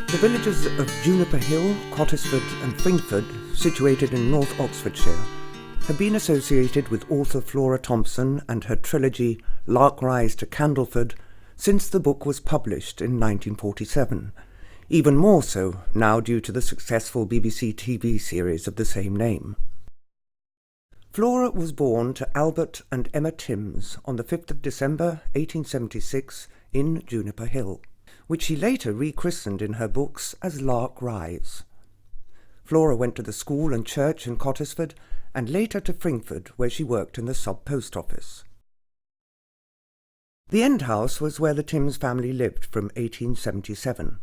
The villages of Juniper Hill, Cottisford and Fringford, situated in North Oxfordshire, have been associated with author Flora Thompson and her trilogy Lark to Candleford since the book was published in 1947, even more so now due to the successful BBC TV series of the same name. Flora was born to Albert and Emma Timms on the 5th of December 1876 in Juniper Hill, which she later rechristened in her books as Lark Rise. Flora went to the school and church in Cottisford and later to Fringford, where she worked in the sub-post office. The end house was where the Timms family lived from 1877.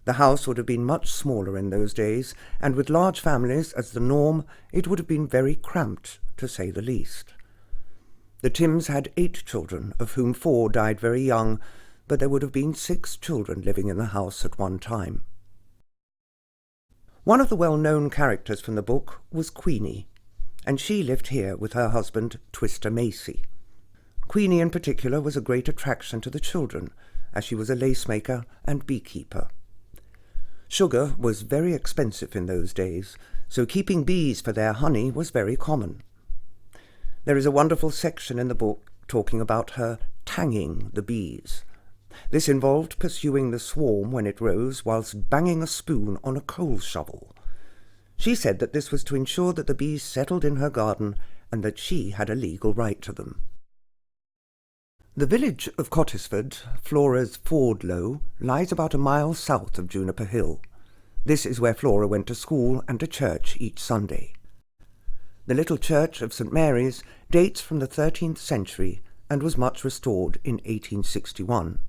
The house would have been much smaller in those days, and with large families as the norm, it would have been very cramped, to say the least. The Timms had 8 children, of whom 4 died very young, but there would have been 6 children living in the house at one time. One of the well-known characters from the book was Queenie, and she lived here with her husband, Twister Macy. Queenie in particular was a great attraction to the children, as she was a lace-maker and beekeeper. Sugar was very expensive in those days, so keeping bees for their honey was very common. There is a wonderful section in the book talking about her tanging the bees. This involved pursuing the swarm when it rose whilst banging a spoon on a coal shovel. She said that this was to ensure that the bees settled in her garden and that she had a legal right to them. The village of Cottisford, Flora's Fordlow, lies about a mile south of Juniper Hill. This is where Flora went to school and to church each Sunday. The little church of St. Mary's dates from the 13th century and was much restored in 1861.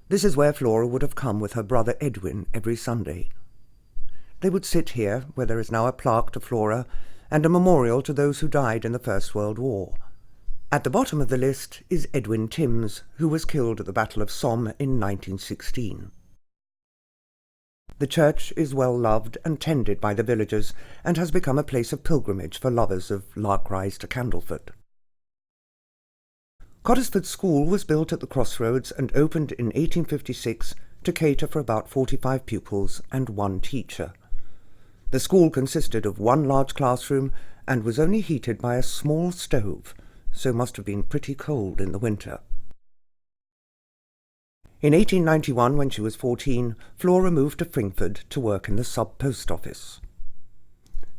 This is where Flora would have come with her brother Edwin every Sunday. They would sit here, where there is now a plaque to Flora and a memorial to those who died in the First World War. At the bottom of the list is Edwin Timms, who was killed at the Battle of Somme in 1916. The church is well loved and tended by the villagers and has become a place of pilgrimage for lovers of Lark to Candleford. Cottisford School was built at the crossroads and opened in 1856 to cater for about 45 pupils and 1 teacher. The school consisted of 1 large classroom and was only heated by a small stove, so must have been pretty cold in the winter. In 1891, when she was 14, Flora moved to Fringford to work in the sub-post office.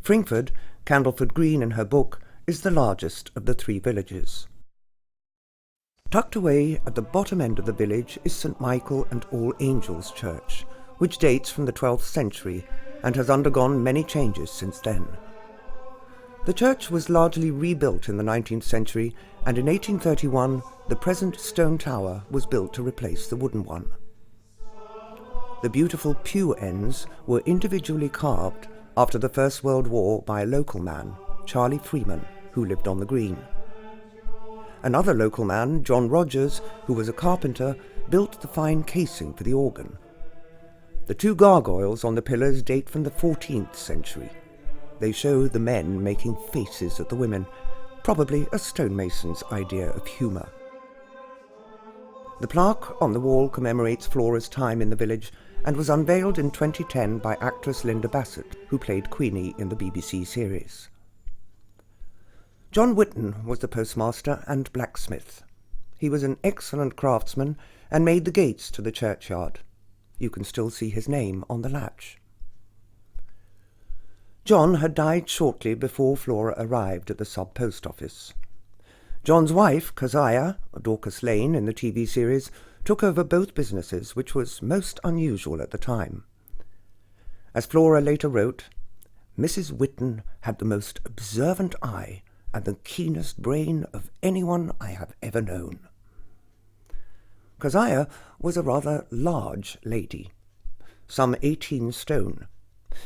Fringford, Candleford Green in her book, is the largest of the 3 villages. Tucked away at the bottom end of the village is St. Michael and All Angels Church, which dates from the 12th century and has undergone many changes since then. The church was largely rebuilt in the 19th century, and in 1831 the present stone tower was built to replace the wooden one. The beautiful pew ends were individually carved after the First World War by a local man, Charlie Freeman, who lived on the green. Another local man, John Rogers, who was a carpenter, built the fine casing for the organ. The 2 gargoyles on the pillars date from the 14th century. They show the men making faces at the women, probably a stonemason's idea of humour. The plaque on the wall commemorates Flora's time in the village and was unveiled in 2010 by actress Linda Bassett, who played Queenie in the BBC series. John Whitton was the postmaster and blacksmith. He was an excellent craftsman and made the gates to the churchyard. You can still see his name on the latch. John had died shortly before Flora arrived at the sub-post office. John's wife, Keziah, Dorcas Lane in the TV series, took over both businesses, which was most unusual at the time. As Flora later wrote, Mrs. Whitton had the most observant eye and the keenest brain of anyone I have ever known. Keziah was a rather large lady, some 18 stone,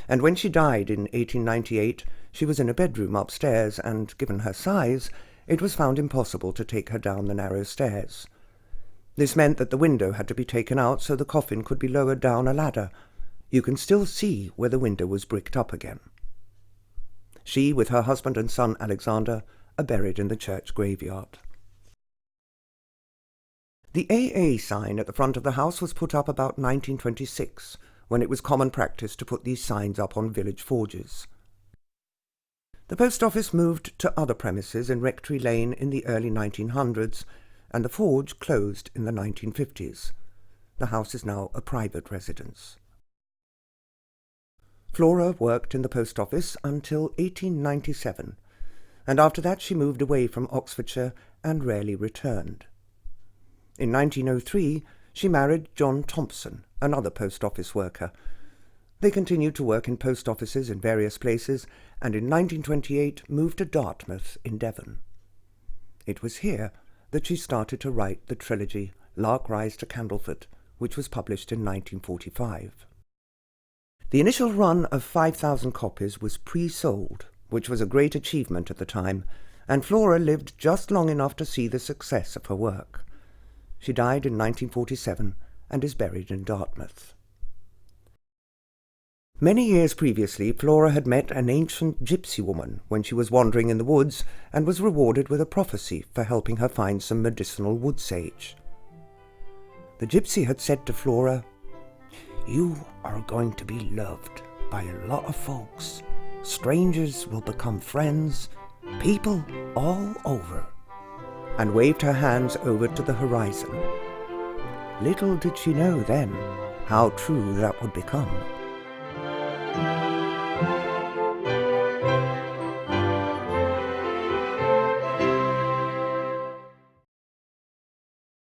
and when she died in 1898, she was in a bedroom upstairs, and given her size, it was found impossible to take her down the narrow stairs. This meant that the window had to be taken out so the coffin could be lowered down a ladder. You can still see where the window was bricked up again. She, with her husband and son Alexander, are buried in the church graveyard. The AA sign at the front of the house was put up about 1926, when it was common practice to put these signs up on village forges. The post office moved to other premises in Rectory Lane in the early 1900s, and the forge closed in the 1950s. The house is now a private residence. Flora worked in the post office until 1897, and after that she moved away from Oxfordshire and rarely returned. In 1903, she married John Thompson, another post office worker. They continued to work in post offices in various places, and in 1928 moved to Dartmouth in Devon. It was here that she started to write the trilogy Lark to Candleford, which was published in 1945. The initial run of 5,000 copies was pre-sold, which was a great achievement at the time, and Flora lived just long enough to see the success of her work. She died in 1947 and is buried in Dartmouth. Many years previously, Flora had met an ancient gypsy woman when she was wandering in the woods and was rewarded with a prophecy for helping her find some medicinal wood sage. The gypsy had said to Flora, "You are going to be loved by a lot of folks. Strangers will become friends, people all over," and waved her hands over to the horizon. Little did she know then how true that would become.